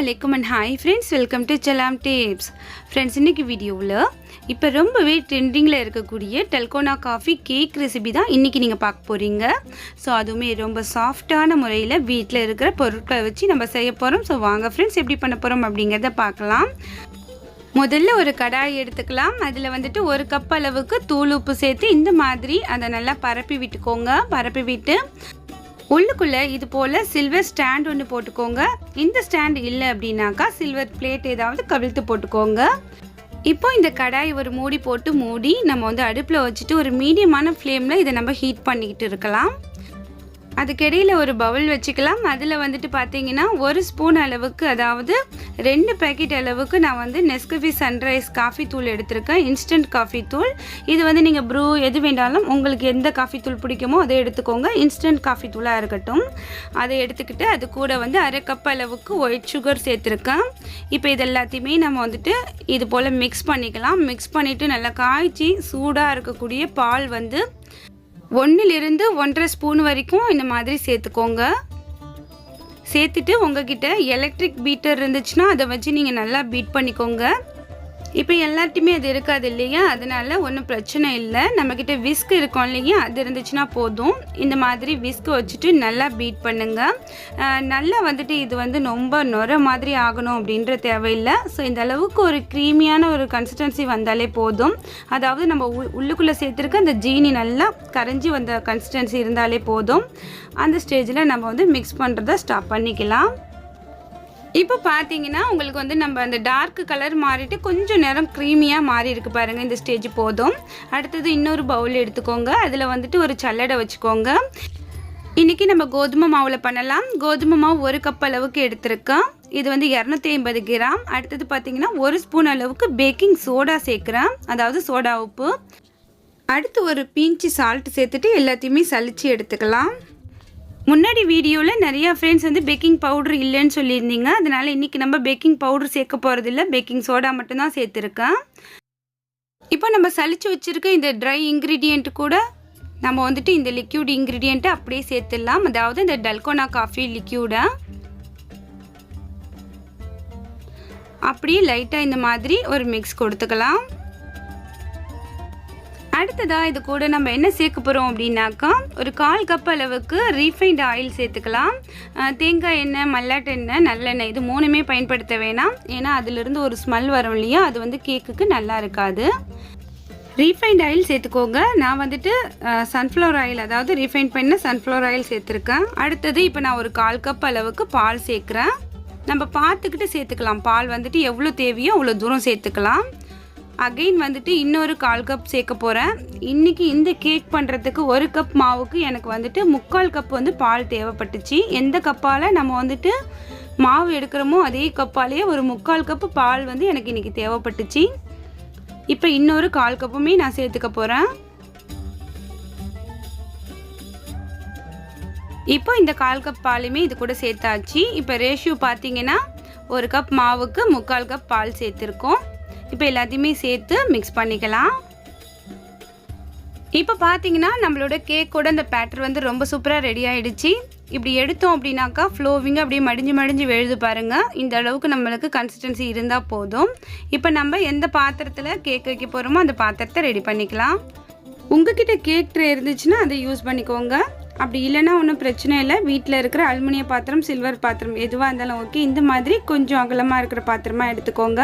Assalamualaikum and hi friends, welcome to Chellam tips. Friends, இன்னைக்கு வீடியோவில் இப்போ ரொம்பவே ட்ரெண்டிங்கில் இருக்கக்கூடிய டல்கோனா காஃபி கேக் ரெசிபி தான் இன்றைக்கி நீங்கள் பார்க்க போகிறீங்க. ஸோ அதுவுமே ரொம்ப சாஃப்டான முறையில் வீட்டில் இருக்கிற பொருட்களை வச்சு நம்ம செய்ய போகிறோம். ஸோ வாங்க ஃப்ரெண்ட்ஸ், எப்படி பண்ண போகிறோம் அப்படிங்கிறத பார்க்கலாம். முதல்ல ஒரு கடாய் எடுத்துக்கலாம். அதில் வந்துட்டு ஒரு கப் அளவுக்கு தூள் உப்பு சேர்த்து இந்த மாதிரி அதை நல்லா பரப்பி விட்டுக்கோங்க. பரப்பி விட்டு உள்ளுக்குள்ளே இது போல் சில்வர் ஸ்டாண்ட் ஒன்று போட்டுக்கோங்க. இந்த ஸ்டாண்ட் இல்லை அப்படின்னாக்கா சில்வர் பிளேட் ஏதாவது கவிழ்த்து போட்டுக்கோங்க. இப்போ இந்த கடாய் ஒரு மூடி போட்டு மூடி நம்ம வந்து அடுப்பில் வச்சுட்டு ஒரு மீடியமான ஃப்ளேமில் இதை நம்ம ஹீட் பண்ணிக்கிட்டு இருக்கலாம். அதுக்கிடையில் ஒரு பவுல் வச்சுக்கலாம். அதில் வந்துட்டு பார்த்தீங்கன்னா ஒரு ஸ்பூன் அளவுக்கு, அதாவது 2 பேக்கெட் அளவுக்கு நான் வந்து நெஸ்கஃபே சன்ரைஸ் காஃபி தூள் எடுத்திருக்கேன். இன்ஸ்டன்ட் காஃபி தூள். இது வந்து நீங்கள் ப்ரூ எது வேண்டாலும் உங்களுக்கு எந்த காஃபி தூள் பிடிக்குமோ அதை எடுத்துக்கோங்க. இன்ஸ்டன்ட் காஃபி தூளாக இருக்கட்டும். அதை எடுத்துக்கிட்டு அது கூட வந்து 1/2 கப் அளவுக்கு ஒயிட் சுகர் சேர்த்துருக்கேன். இப்போ இது எல்லாத்தையுமே நம்ம வந்துட்டு இது போல் மிக்ஸ் பண்ணிக்கலாம். மிக்ஸ் பண்ணிவிட்டு நல்லா காய்ச்சி சூடாக இருக்கக்கூடிய பால் வந்து 1 to 1.5 ஸ்பூன் வரைக்கும் இந்த மாதிரி சேர்த்துக்கோங்க. சேர்த்துட்டு உங்ககிட்ட எலக்ட்ரிக் பீட்டர் இருந்துச்சுன்னா அதை வச்சு நீங்கள் நல்லா பீட் பண்ணிக்கோங்க. இப்போ எல்லாத்தையுமே அது இருக்காது இல்லையா, அதனால ஒன்றும் பிரச்சனை இல்லை. நம்மக்கிட்ட விஸ்க் இருக்கும் இல்லையா, அது இருந்துச்சுன்னா போதும். இந்த மாதிரி விஸ்க் வச்சுட்டு நல்லா பீட் பண்ணுங்கள். நல்லா வந்துட்டு இது வந்து ரொம்ப நுர மாதிரி ஆகணும் அப்படின்ற தேவையில்லை. ஸோ இந்த அளவுக்கு ஒரு க்ரீமியான ஒரு கன்சிஸ்டன்சி வந்தாலே போதும். அதாவது நம்ம உள்ளுக்குள்ளே சேர்த்துருக்க அந்த ஜீனி நல்லா கரைஞ்சி வந்த கன்சிஸ்டன்சி இருந்தாலே போதும். அந்த ஸ்டேஜில் நம்ம வந்து மிக்ஸ் பண்ணுறதை ஸ்டாப் பண்ணிக்கலாம். இப்போ பார்த்தீங்கன்னா உங்களுக்கு வந்து நம்ம அந்த டார்க் கலர் மாறிட்டு கொஞ்சம் நேரம் க்ரீமியாக மாறி இருக்கு பாருங்கள். இந்த ஸ்டேஜ் போதும். அடுத்தது இன்னொரு பவுல் எடுத்துக்கோங்க. அதில் வந்துட்டு ஒரு சல்லடை வச்சுக்கோங்க. இன்றைக்கி நம்ம கோதுமை மாவில் பண்ணலாம். கோதுமை மாவு 1 கப் அளவுக்கு எடுத்திருக்கேன். இது வந்து 250 கிராம். அடுத்தது பார்த்தீங்கன்னா 1 ஸ்பூன் அளவுக்கு பேக்கிங் சோடா சேர்க்குறேன், அதாவது சோடா உப்பு. அடுத்து ஒரு பிஞ்ச் சால்ட் சேர்த்துட்டு எல்லாத்தையுமே சலிச்சு எடுத்துக்கலாம். முன்னாடி வீடியோவில் நிறையா ஃப்ரெண்ட்ஸ் வந்து பேக்கிங் பவுடர் இல்லைன்னு சொல்லியிருந்தீங்க. அதனால் இன்றைக்கி நம்ம பேக்கிங் பவுடர் சேர்க்க போகிறதில்ல, பேக்கிங் சோடா மட்டும்தான் சேர்த்துருக்கேன். இப்போ நம்ம சலிச்சு வச்சுருக்க இந்த ட்ரை இன்க்ரீடியண்ட் கூட நம்ம வந்துட்டு இந்த லிக்யூட் இன்க்ரீடியண்ட்டை அப்படியே சேர்த்துடலாம். அதாவது இந்த டல்கோனா காஃபி லிக்யூடை அப்படியே லைட்டாக இந்த மாதிரி ஒரு மிக்ஸ் கொடுத்துக்கலாம். அடுத்ததாக இது கூட நம்ம என்ன சேர்க்க போகிறோம் அப்படின்னாக்கா ஒரு 1/4 கப் அளவுக்கு ரீஃபைண்ட் ஆயில் சேர்த்துக்கலாம். தேங்காய் எண்ணெய், மல்லாட்டு எண்ணெய், நல்லெண்ணெய் இது 3மே பயன்படுத்த வேணாம். ஏன்னா அதிலிருந்து ஒரு ஸ்மெல் வரும் இல்லையா, அது வந்து கேக்குக்கு நல்லா இருக்காது. ரீஃபைண்ட் ஆயில் சேர்த்துக்கோங்க. நான் வந்துட்டு சன்ஃப்ளவர் ஆயில், அதாவது ரீஃபைண்ட் பண்ண சன்ஃப்ளவர் ஆயில் சேர்த்துருக்கேன். அடுத்தது இப்போ நான் ஒரு 1/4 கப் அளவுக்கு பால் சேர்க்குறேன். நம்ம பார்த்துக்கிட்டு சேர்த்துக்கலாம். பால் வந்துட்டு எவ்வளோ தேவையோ அவ்வளோ தூரம் சேர்த்துக்கலாம். அகெயின் வந்துட்டு இன்னொரு 1/4 கப் சேர்க்க போகிறேன். இன்றைக்கி இந்த கேக் பண்ணுறதுக்கு 1 கப் மாவுக்கு எனக்கு வந்துட்டு 3/4 கப் வந்து பால் தேவைப்பட்டுச்சு. எந்த கப்பால் நம்ம வந்துட்டு மாவு எடுக்கிறோமோ அதே கப்பாலேயே ஒரு 3/4 கப்பு பால் வந்து எனக்கு இன்றைக்கி தேவைப்பட்டுச்சு. இப்போ இன்னொரு 1/4 கப்புமே நான் சேர்த்துக்க போகிறேன். இப்போ இந்த 1/4 கப் பாலுமே இது கூட சேர்த்தாச்சு. இப்போ ரேஷியோ பார்த்தீங்கன்னா 1 கப் மாவுக்கு 3/4 கப் பால் சேர்த்துருக்கோம். இப்போ எல்லாத்தையுமே சேர்த்து மிக்ஸ் பண்ணிக்கலாம். இப்போ பார்த்தீங்கன்னா நம்மளோட கேக்கோட அந்த பேட்டர் வந்து ரொம்ப சூப்பராக ரெடி ஆகிடுச்சு. இப்படி எடுத்தோம் அப்படின்னாக்கா ஃப்ளோவிங்காக அப்படியே மடிஞ்சு விழுது பாருங்கள். இந்த அளவுக்கு நம்மளுக்கு கன்சிஸ்டன்சி இருந்தால் போதும். இப்போ நம்ம எந்த பாத்திரத்தில் கேக் வைக்க போகிறோமோ அந்த பாத்திரத்தை ரெடி பண்ணிக்கலாம். உங்ககிட்ட கேக் ட்ரே இருந்துச்சுன்னா அதை யூஸ் பண்ணிக்கோங்க. அப்படி இல்லைன்னா ஒன்றும் பிரச்சனை இல்லை. வீட்டில் இருக்கிற அலுமினிய பாத்திரம், சில்வர் பாத்திரம் எதுவாக இருந்தாலும் ஓகே. இந்த மாதிரி கொஞ்சம் அகலமாக இருக்கிற பாத்திரமாக எடுத்துக்கோங்க.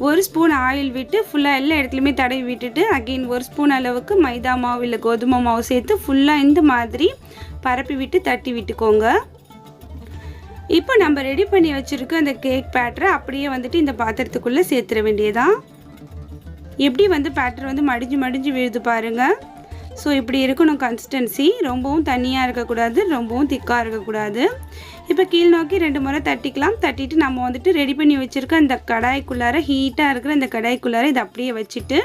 1 ஸ்பூன் ஆயில் விட்டு ஃபுல்லாக எல்லா இடத்துலையுமே தடவி விட்டுட்டு அகெயின் 1 ஸ்பூன் அளவுக்கு மைதா மாவு இல்லை கோதுமை மாவு சேர்த்து ஃபுல்லாக இந்த மாதிரி பரப்பி விட்டு தட்டி விட்டுக்கோங்க. இப்போ நம்ம ரெடி பண்ணி வச்சுருக்க அந்த கேக் பேட்டரை அப்படியே வந்துட்டு இந்த பாத்திரத்துக்குள்ளே சேர்த்துட வேண்டியதான். எப்படி வந்து பேட்டர் வந்து மடிஞ்சு விழுது பாருங்கள். ஸோ இப்படி இருக்கணும் கன்சிஸ்டன்சி. ரொம்பவும் தண்ணியாக இருக்கக்கூடாது, ரொம்பவும் திக்காக இருக்கக்கூடாது. இப்போ கீழ் நோக்கி 2 முறை தட்டிக்கலாம். தட்டிட்டு நம்ம வந்துட்டு ரெடி பண்ணி வச்சுருக்க அந்த கடாய்க்குள்ளார, ஹீட்டாக இருக்கிற இந்த கடாய்க்குள்ளார இதை அப்படியே வச்சுட்டு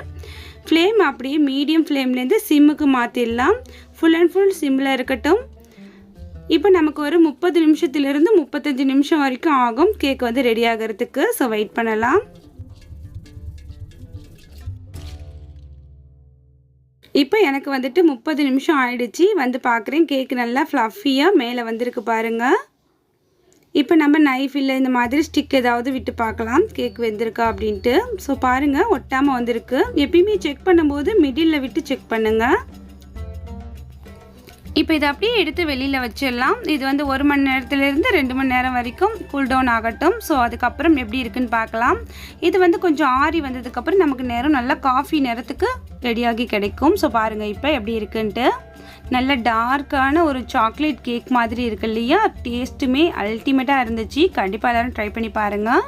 ஃப்ளேம் அப்படியே மீடியம் ஃப்ளேம்லேருந்து சிம்முக்கு மாற்றிடலாம். ஃபுல் அண்ட் ஃபுல் சிம்மில் இருக்கட்டும். இப்போ நமக்கு ஒரு 30 நிமிஷத்துலேருந்து 35 நிமிஷம் வரைக்கும் ஆகும் கேக் வந்து ரெடி ஆகிறதுக்கு. ஸோ வெயிட் பண்ணலாம். இப்போ எனக்கு வந்துட்டு 30 நிமிஷம் ஆயிடுச்சு. வந்து பார்க்குறேன் கேக் நல்லா ஃப்ளஃபியாக மேலே வந்திருக்கு பாருங்கள். இப்போ நம்ம நைஃப் இல்லை இந்த மாதிரி ஸ்டிக் ஏதாவது விட்டு பார்க்கலாம் கேக் வெந்திருக்கா அப்படின்ட்டு. ஸோ பாருங்கள் ஒட்டாமல் வந்திருக்கு. எப்பயுமே செக் பண்ணும்போது மிடில் விட்டு செக் பண்ணுங்கள். இப்போ இதை அப்படியே எடுத்து வெளியில் வச்சிடலாம். இது வந்து 1 மணி நேரத்துலேருந்து 2 மணி நேரம் வரைக்கும் கூல் டவுன் ஆகட்டும். ஸோ அதுக்கப்புறம் எப்படி இருக்குன்னு பார்க்கலாம். இது வந்து கொஞ்சம் ஆறி வந்ததுக்கப்புறம் நமக்கு நேரம் நல்லா காஃபி நேரத்துக்கு ரெடியாகி கிடைக்கும். ஸோ பாருங்கள் இப்போ எப்படி இருக்குன்ட்டு. நல்ல டார்க்கான ஒரு சாக்லேட் கேக் மாதிரி இருக்கு இல்லையா? டேஸ்ட்டுமே அல்டிமேட்டாக இருந்துச்சு. கண்டிப்பாக எல்லோரும் ட்ரை பண்ணி பாருங்கள்.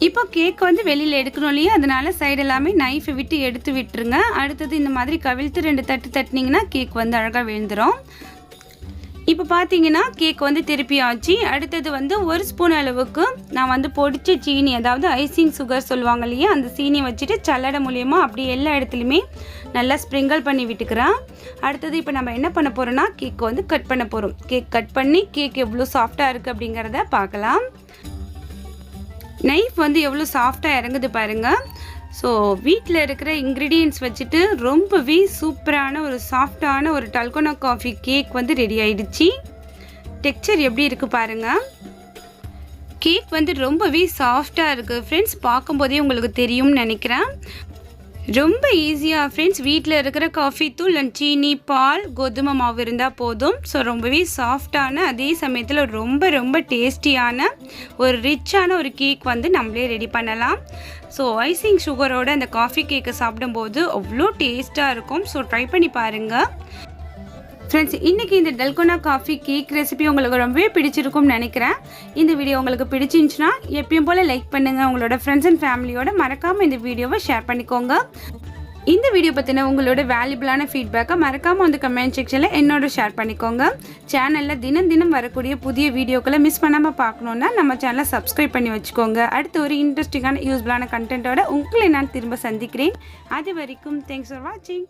இப்போ கேக் வந்து வெளியில் எடுக்கணும் இல்லையா? அதனால சைடு எல்லாமே நைஃபை விட்டு எடுத்து விட்டுருங்க. அடுத்தது இந்த மாதிரி கவிழ்த்து 2 தட்டு தட்டினீங்கன்னா கேக் வந்து அழகாக விழுந்துடும். இப்போ பார்த்தீங்கன்னா கேக் வந்து திருப்பி ஆச்சு. அடுத்தது வந்து 1 ஸ்பூன் அளவுக்கு நான் வந்து பொடிச்ச சீனி, அதாவது ஐசிங் சுகர் சொல்லுவாங்க இல்லையா? அந்த சீனி வச்சுட்டு சல்லடை மூலியமாக அப்படியே எல்லா இடத்துலையுமே நல்லா ஸ்ப்ரிங்கிள் பண்ணி விட்டுக்கிறேன். அடுத்தது இப்போ நம்ம என்ன பண்ண போகிறோன்னா கேக் வந்து கட் பண்ண போகிறோம். கேக் கட் பண்ணி கேக் எவ்வளோ சாஃப்டாக இருக்குது அப்படிங்கிறத பார்க்கலாம். நைஃப் வந்து எவ்வளோ சாஃப்டாக இறங்குது பாருங்கள். ஸோ வீட்டில் இருக்கிற இன்க்ரீடியன்ட்ஸ் வச்சுட்டு ரொம்பவே சூப்பரான ஒரு சாஃப்டான ஒரு டல்கோனா காஃபி கேக் வந்து ரெடி ஆகிடுச்சு. டெக்ஸ்சர் எப்படி இருக்குது பாருங்கள். கேக் வந்து ரொம்பவே சாஃப்டாக இருக்குது ஃப்ரெண்ட்ஸ். பார்க்கும்போதே உங்களுக்கு தெரியும்னு நினைக்கிறேன். ரொம்ப ஈஸியாக ஃப்ரெண்ட்ஸ் வீட்டில் இருக்கிற காஃபி தூள் அண்ட் சீனி, பால், கோதுமை மாவு இருந்தால் போதும். ஸோ ரொம்பவே சாஃப்டான அதே சமயத்தில் ரொம்ப ரொம்ப டேஸ்டியான ஒரு ரிச்சான ஒரு கேக் வந்து நம்மளே ரெடி பண்ணலாம். ஸோ ஐசிங் சுகரோட அந்த காஃபி கேக்கை சாப்பிடும்போது அவ்வளோ டேஸ்ட்டாக இருக்கும். ஸோ ட்ரை பண்ணி பாருங்கள் ஃப்ரெண்ட்ஸ். இன்றைக்கி இந்த டல்கோனா காஃபி கேக் ரெசிபி உங்களுக்கு ரொம்பவே பிடிச்சிருக்கும்னு நினைக்கிறேன். இந்த வீடியோ உங்களுக்கு பிடிச்சிருந்துச்சுன்னா எப்பயும் போல் லைக் பண்ணுங்கள். உங்களோட ஃப்ரெண்ட்ஸ் அண்ட் ஃபேமிலியோட மறக்காமல் இந்த வீடியோவை ஷேர் பண்ணிக்கோங்க. இந்த வீடியோ பற்றின உங்களோட வேல்யூபிளான ஃபீட்பேக்கை மறக்காமல் வந்து கமெண்ட் செக்ஷனில் என்னோட ஷேர் பண்ணிக்கோங்க. சேனலில் தினம் தினம் வரக்கூடிய புதிய வீடியோக்களை மிஸ் பண்ணாமல் பார்க்கணுன்னா நம்ம சேனலை சப்ஸ்கிரைப் பண்ணி வச்சுக்கோங்க. அடுத்து ஒரு இன்ட்ரெஸ்டிங்கான யூஸ்ஃபுல்லான கண்டென்ட்டோட உங்களை நான் திரும்ப சந்திக்கிறேன். அது வரைக்கும் தேங்க்ஸ் ஃபார் வாட்சிங்.